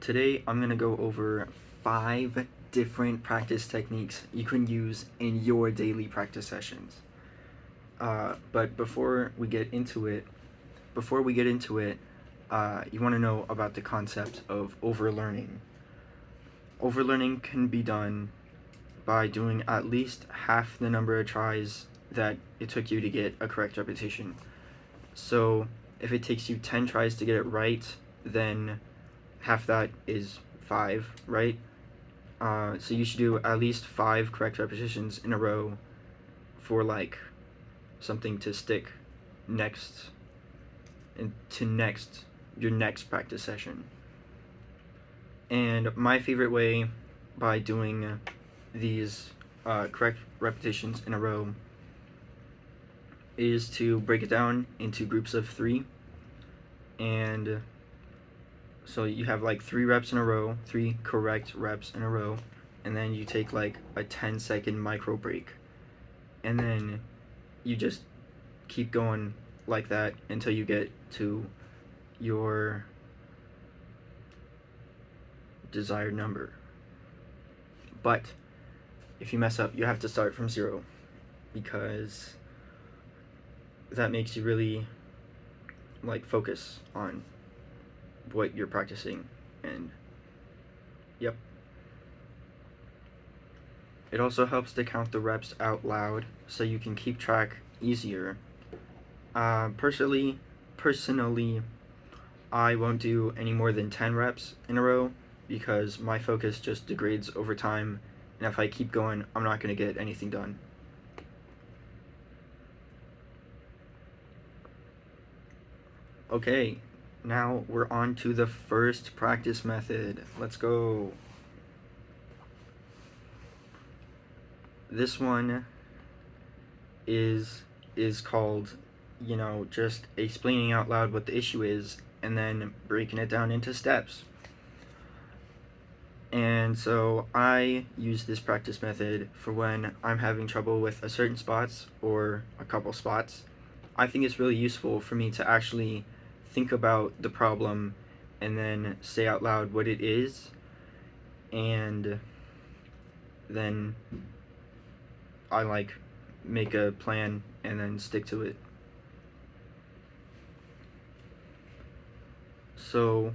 Today I'm going to go over 5 different practice techniques you can use in your daily practice sessions. But before we get into it, you want to know about the concept of overlearning. Overlearning can be done by doing at least half the number of tries that it took you to get a correct repetition. So if it takes you 10 tries to get it right, then half that is 5, right? So you should do at least 5 correct repetitions in a row for like something to stick your next practice session. And my favorite way by doing these correct repetitions in a row is to break it down into groups of 3. And so you have like 3 reps in a row, 3 correct reps in a row, and then you take like a 10-second micro break. And then you just keep going like that until you get to your desired number. But if you mess up, you have to start from 0, because that makes you really like focus on what you're practicing. And yep, it also helps to count the reps out loud so you can keep track easier. Personally, I won't do any more than 10 reps in a row because my focus just degrades over time, and if I keep going, I'm not going to get anything done. Okay, now we're on to the first practice method. Let's go. This one is called, just explaining out loud what the issue is and then breaking it down into steps. And so I use this practice method for when I'm having trouble with a certain spots or a couple spots. I think it's really useful for me to actually think about the problem and then say out loud what it is, and then I make a plan and then stick to it. So,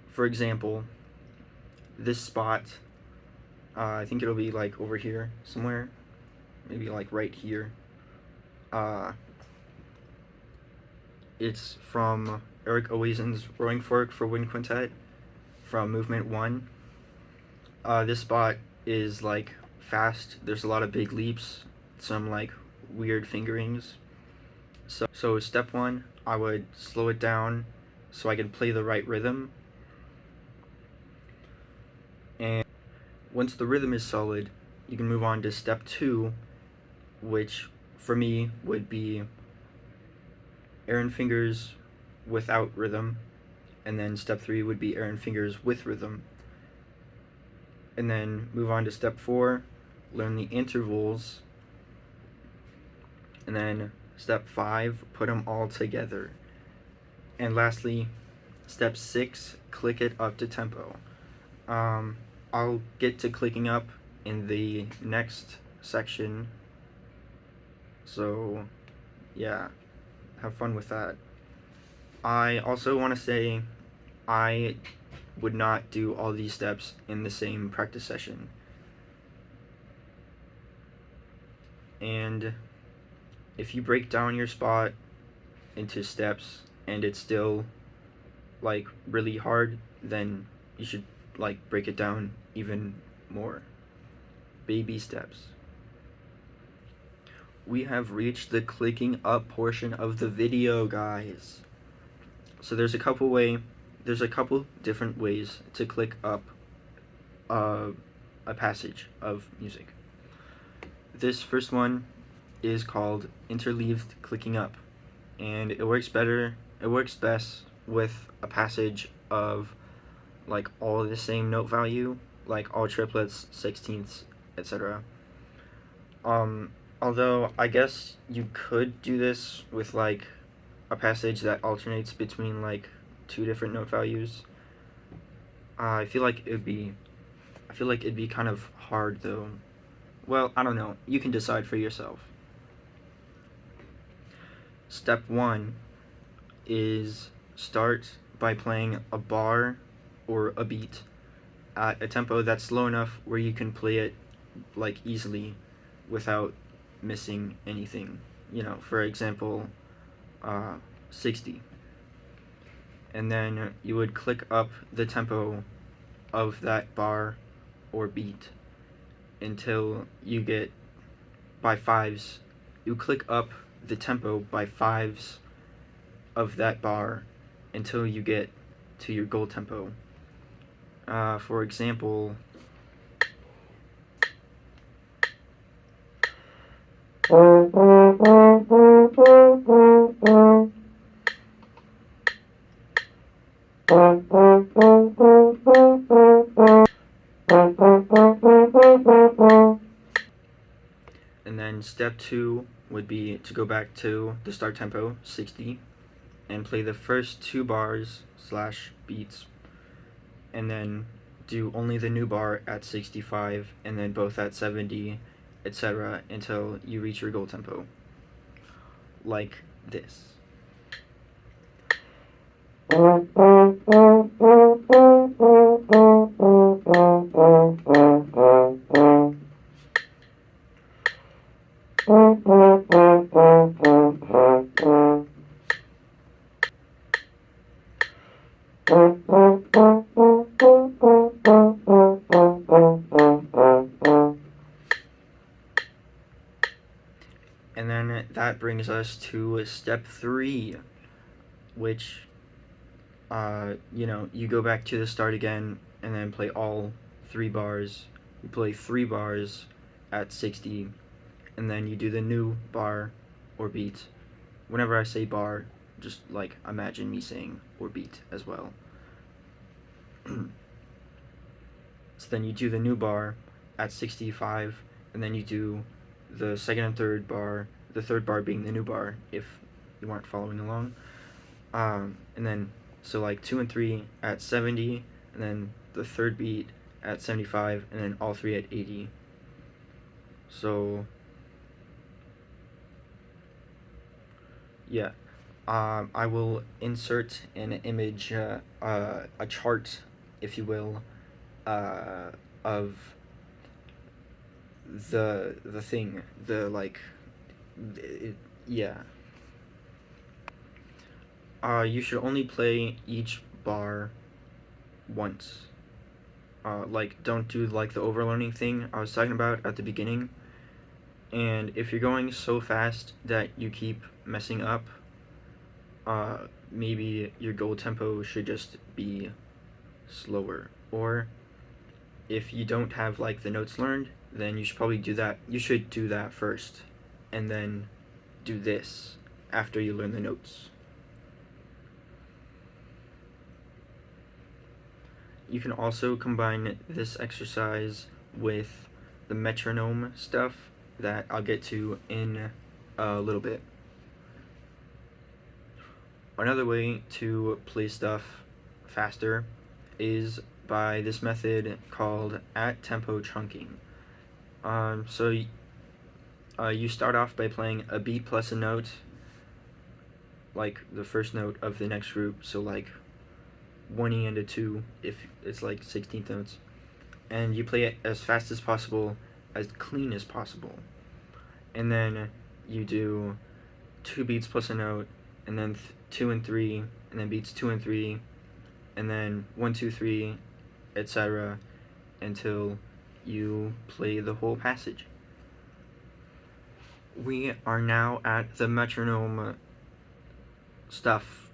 for example, this spot, I think it'll be like over here somewhere, maybe like right here. It's from Eric Oasen's Rowing Fork for Wind Quintet from Movement 1. This spot is like fast. There's a lot of big leaps, some like weird fingerings. So step 1, I would slow it down so I could play the right rhythm. And once the rhythm is solid, you can move on to step 2, which for me would be Aaron fingers without rhythm, and then step 3 would be Aaron fingers with rhythm. And then move on to step 4, learn the intervals, and then step 5, put them all together. And lastly, step 6, click it up to tempo. I'll get to clicking up in the next section, so yeah, have fun with that. I also want to say I would not do all these steps in the same practice session. And if you break down your spot into steps and it's still like really hard, then you should like break it down even more. Baby steps. We have reached the clicking up portion of the video, guys. So there's a couple different ways to click up a passage of music. This first one is called interleaved clicking up, and it works best with a passage of like all the same note value, like all triplets, sixteenths, etc. Although I guess you could do this with like a passage that alternates between like 2 different note values. I feel like it'd be kind of hard though. Well, I don't know. You can decide for yourself. Step 1 is start by playing a bar or a beat at a tempo that's slow enough where you can play it like easily without missing anything. You know, for example, 60. And then you would click up the tempo of that bar or beat until you get by fives. You click up the tempo by fives of that bar until you get to your goal tempo. For example, and then step 2 would be to go back to the start tempo, 60, and play the first 2 bars slash beats, and then do only the new bar at 65, and then both at 70, etc., until you reach your goal tempo. Like this. And then that brings us to step 3, which, you go back to the start again and then play all 3 bars. You play 3 bars at 60, and then you do the new bar or beat. Whenever I say bar, just like imagine me saying or beat as well. So then you do the new bar at 65, and then you do the second and third bar, the third bar being the new bar if you aren't following along. And then, so like 2 and 3 at 70, and then the third beat at 75, and then all 3 at 80. So, yeah. I will insert an image, a chart, if you will, of the thing, the like, yeah. You should only play each bar once. Like, don't do like the overlearning thing I was talking about at the beginning. And if you're going so fast that you keep messing up, maybe your goal tempo should just be slower. Or if you don't have like the notes learned, then you should probably do that. You should do that first, and then do this after you learn the notes. You can also combine this exercise with the metronome stuff that I'll get to in a little bit. Another way to play stuff faster is by this method called at tempo chunking. So you start off by playing a beat plus a note, like the first note of the next group, so like 1E and a 2 if it's like 16th notes, and you play it as fast as possible, as clean as possible, and then you do 2 beats plus a note, and then 2 and 3, and then beats 2 and 3, and then 1, 2, 3, etc., until you play the whole passage. We are now at the metronome stuff.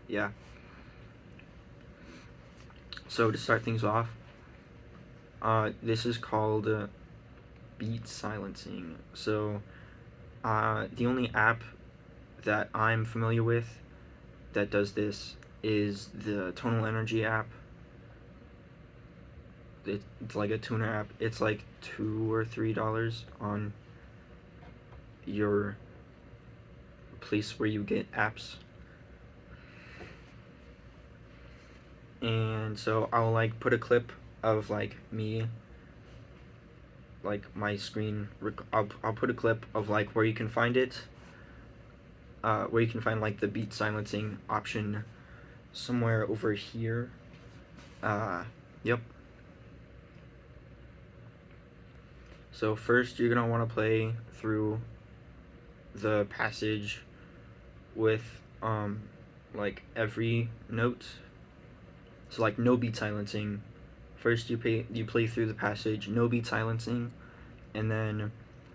Yeah. So to start things off, this is called beat silencing. So the only app that I'm familiar with that does this is the Tonal Energy app. It's like a tuner app. It's like $2 or $3 on your place where you get apps. And so I'll like put a clip of like me, like my screen. I'll put a clip of like where you can find it, where you can find like the beat silencing option somewhere over here. Yep. So first you're gonna want to play through the passage with like every note. So like no beat silencing. First you play through the passage, no beat silencing, and then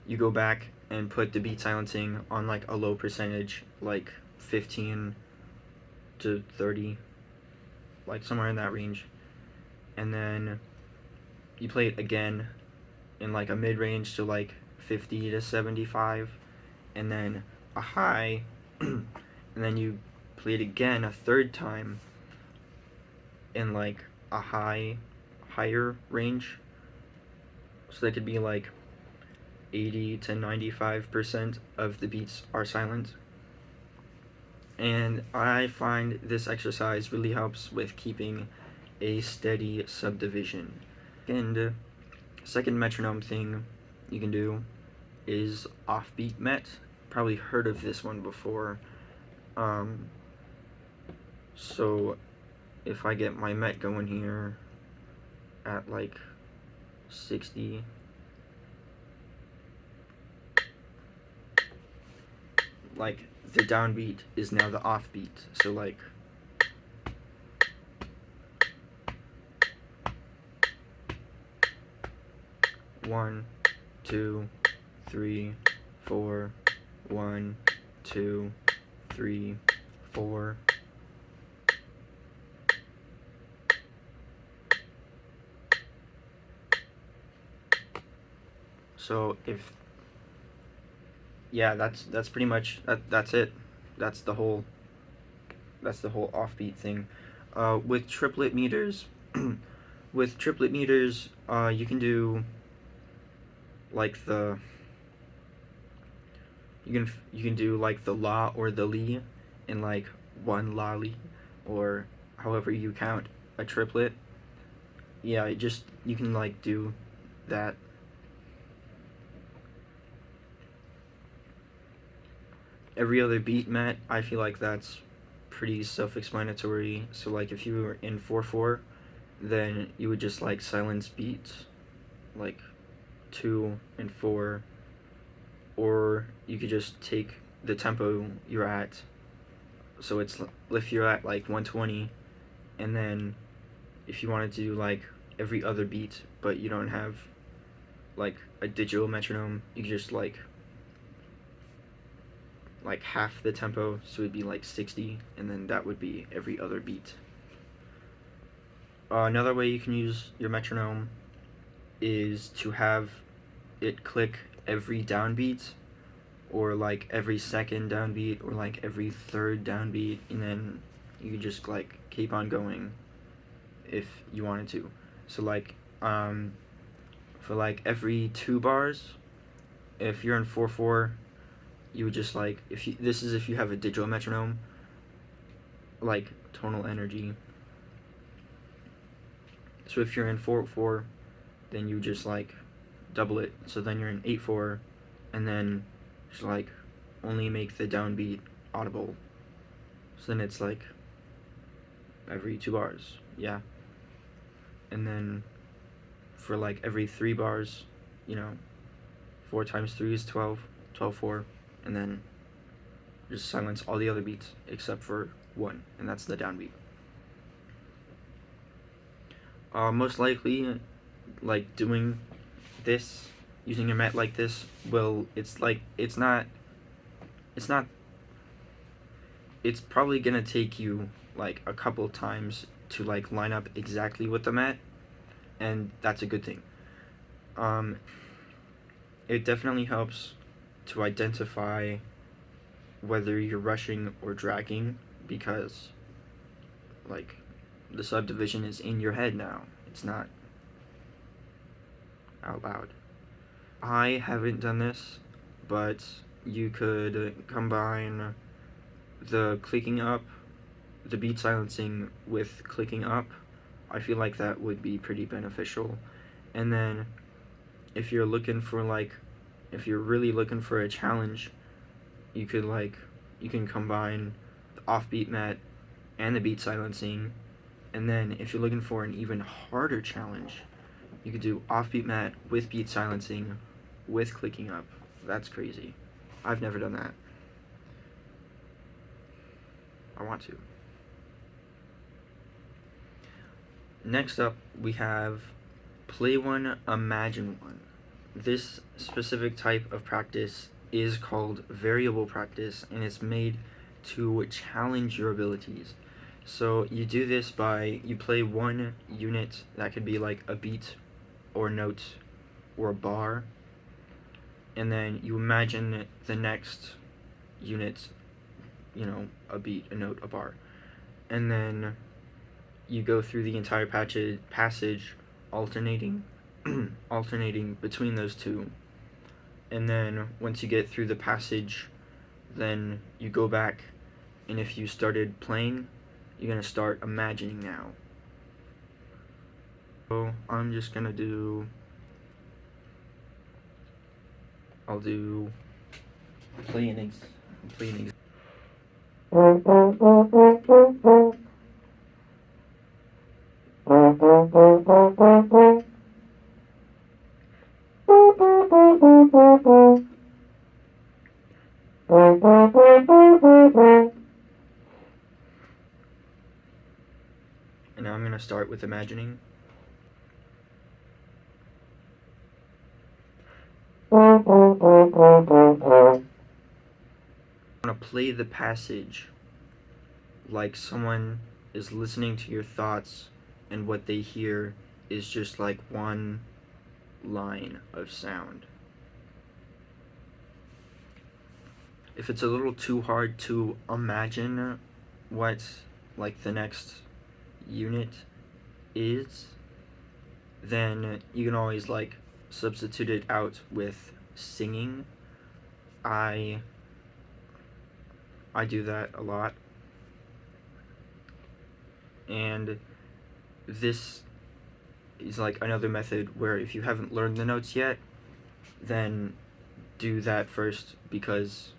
you go back and put the beat silencing on like a low percentage, like 15 to 30, like somewhere in that range. And then you play it again in like a mid-range to like 50 to 75, and then a high, and then you play it again a third time in like a higher range. So that could be like 80 to 95% of the beats are silent. And I find this exercise really helps with keeping a steady subdivision. And second metronome thing you can do is offbeat met. Probably heard of this one before. So if I get my met going here at like 60, like the downbeat is now the offbeat. So like one, 2, 3, 4, 1, 2, 3, 4. So if that's pretty much that's it. That's the whole offbeat thing. With triplet meters, you can do like you can do like the la or the li in like one la li, or however you count a triplet. Yeah, you can like do that. Every other beat met, I feel like that's pretty self-explanatory. So like if you were in 4/4, then you would just like silence beats, like 2 and 4, or you could just take the tempo you're at. So it's if you're at like 120, and then if you wanted to do like every other beat, but you don't have like a digital metronome, you could just like half the tempo, so it'd be like 60, and then that would be every other beat. Another way you can use your metronome is to have it click every downbeat, or like every second downbeat, or like every third downbeat, and then you could just like keep on going if you wanted to. So like for like every 2 bars, if you're in 4/4, you would just like, this is if you have a digital metronome, like tonal energy. So if you're in 4/4, then you just like double it. So then you're in 8/4, and then just like only make the downbeat audible. So then it's like every 2 bars, yeah. And then for like every 3 bars, 4 times 3 is 12, 12/4, and then just silence all the other beats except for 1, and that's the downbeat. Most likely, like doing this, using your met like this, it's probably gonna take you like a couple times to like line up exactly with the met, and that's a good thing. It definitely helps to identify whether you're rushing or dragging, because like the subdivision is in your head now, it's not out loud. I haven't done this, but you could combine the clicking up the beat silencing with clicking up, I feel like that would be pretty beneficial. And then if you're looking for if you're really looking for a challenge, you can combine the offbeat met and the beat silencing. And then if you're looking for an even harder challenge, you could do offbeat met with beat silencing with clicking up. That's crazy. I've never done that. I want to. Next up, we have play one, imagine one. This specific type of practice is called variable practice, and it's made to challenge your abilities. So you do this by, you play one unit that could be like a beat or note or a bar, and then you imagine the next unit, a beat, a note, a bar, and then you go through the entire passage alternating between those two, and then once you get through the passage, then you go back, and if you started playing, you're going to start imagining now. So I'm just going to I'll do play an example. And now I'm going to start with imagining. I want to play the passage like someone is listening to your thoughts, and what they hear is just like one line of sound. If it's a little too hard to imagine what the next unit is, then you can always substitute it out with singing. I do that a lot, and this is another method where if you haven't learned the notes yet, then do that first, because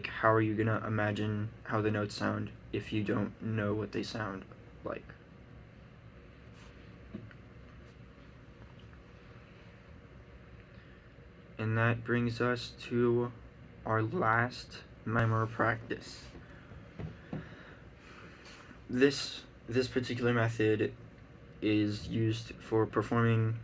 how are you gonna imagine how the notes sound if you don't know what they sound like? And that brings us to our last timer practice. This particular method is used for performing.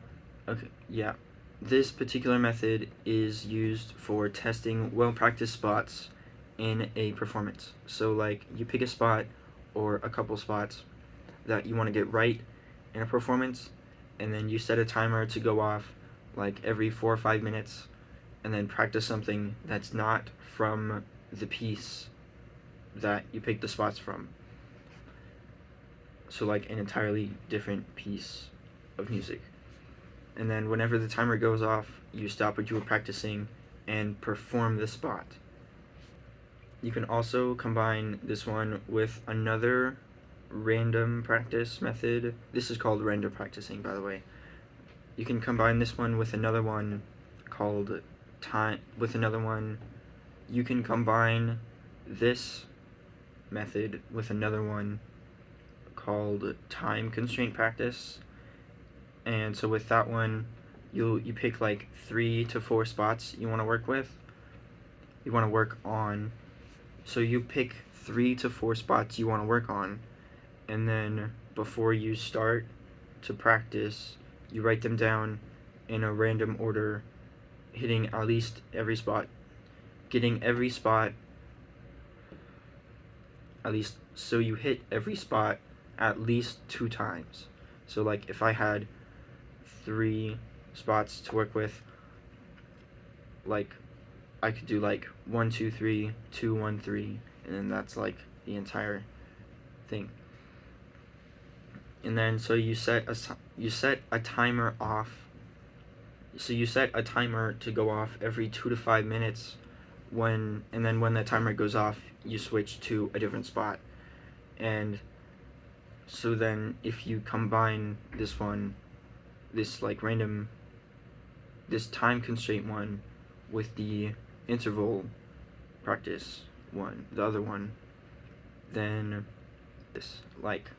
This particular method is used for testing well-practiced spots in a performance. So you pick a spot or a couple spots that you want to get right in a performance, and then you set a timer to go off every 4 or 5 minutes, and then practice something that's not from the piece that you picked the spots from. So an entirely different piece of music. And then whenever the timer goes off, you stop what you were practicing and perform the spot. You can also combine this one with another random practice method. This is called random practicing, by the way. You can combine this one with another one called you can combine this method with another one called time constraint practice. And so with that one, you pick 3 to 4 spots you want to work with. So you pick 3 to 4 spots you want to work on, and then before you start to practice, you write them down in a random order, hitting at least every spot, getting every spot at least, so you hit every spot at least 2 times. So if I had 3 spots to work with, I could do 1 2 3 2 1 3, and then that's the entire thing. And then so you set a timer off. So you set a timer to go off every 2 to 5 minutes, and then when that timer goes off, you switch to a different spot. And so then if you combine this one, this like random, this time constraint one with the interval practice one, the other one, then this like,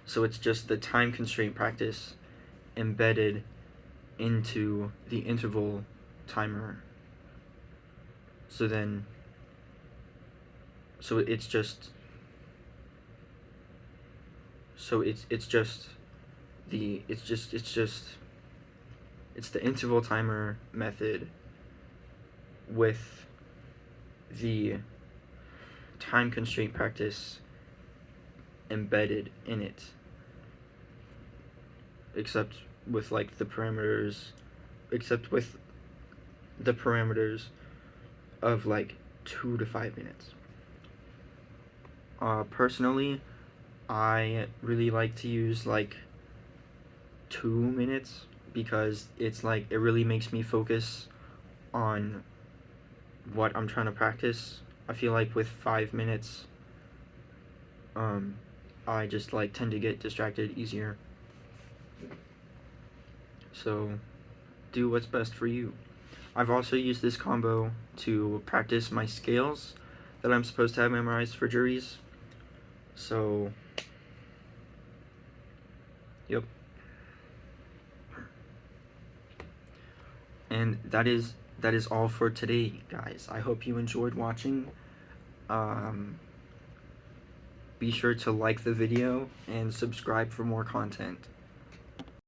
so it's just the time constraint practice embedded into the interval timer. So then, so it's just, so it's just the, it's the interval timer method with the time constraint practice embedded in it, except with like the parameters, except with the parameters of like 2 to 5 minutes. Personally, I really like to use like 2 minutes because it's like, it really makes me focus on what I'm trying to practice. I feel like with 5 minutes, I just like tend to get distracted easier. So do what's best for you. I've also used this combo to practice my scales that I'm supposed to have memorized for juries. So, yep. And that is all for today, guys. I hope you enjoyed watching. Be sure to like the video and subscribe for more content.